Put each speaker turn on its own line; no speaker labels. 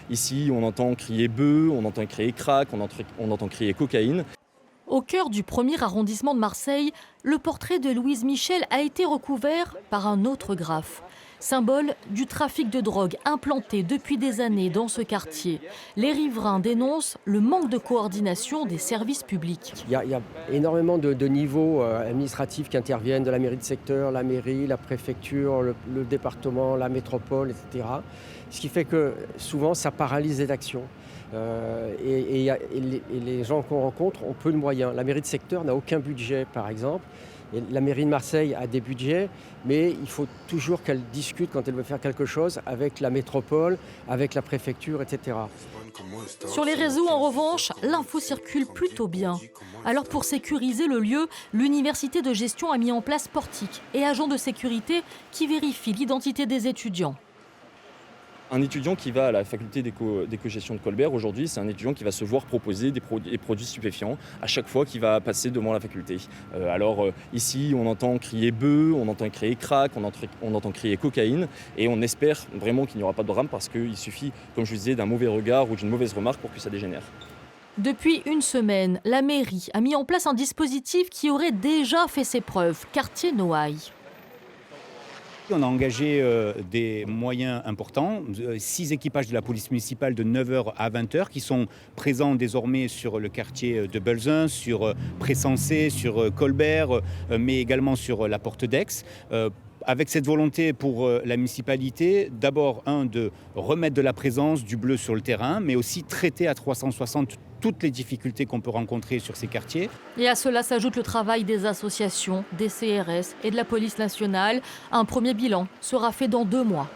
Ici, on entend crier bœuf, on entend crier crack, on entend crier cocaïne.
Au cœur du premier arrondissement de Marseille, le portrait de Louise Michel a été recouvert par un autre graphe. Symbole du trafic de drogue implanté depuis des années dans ce quartier. Les riverains dénoncent le manque de coordination des services publics.
Il y a énormément de niveaux administratifs qui interviennent, de la mairie de secteur, la mairie, la préfecture, le département, la métropole, etc. Ce qui fait que souvent ça paralyse les actions. Et les gens qu'on rencontre ont peu de moyens. La mairie de secteur n'a aucun budget, par exemple. Et la mairie de Marseille a des budgets, mais il faut toujours qu'elle discute quand elle veut faire quelque chose avec la métropole, avec la préfecture, etc.
Sur les réseaux, en revanche, l'info circule plutôt bien. Alors pour sécuriser le lieu, l'université de gestion a mis en place portiques et agents de sécurité qui vérifient l'identité des étudiants.
Un étudiant qui va à la faculté d'éco-gestion de Colbert, aujourd'hui, c'est un étudiant qui va se voir proposer des produits stupéfiants à chaque fois qu'il va passer devant la faculté. Ici, on entend crier bœuf, on entend crier crack, on entend crier cocaïne, et on espère vraiment qu'il n'y aura pas de drame parce qu'il suffit, comme je vous disais, d'un mauvais regard ou d'une mauvaise remarque pour que ça dégénère.
Depuis une semaine, la mairie a mis en place un dispositif qui aurait déjà fait ses preuves, quartier Noailles.
On a engagé des moyens importants, 6 équipages de la police municipale de 9h à 20h qui sont présents désormais sur le quartier de Belzun, sur Pressensé, sur Colbert, mais également sur la Porte d'Aix. Avec cette volonté pour la municipalité, d'abord de remettre de la présence, du bleu sur le terrain, mais aussi traiter à 360 toutes les difficultés qu'on peut rencontrer sur ces quartiers.
Et à cela s'ajoute le travail des associations, des CRS et de la police nationale. Un premier bilan sera fait dans 2 mois.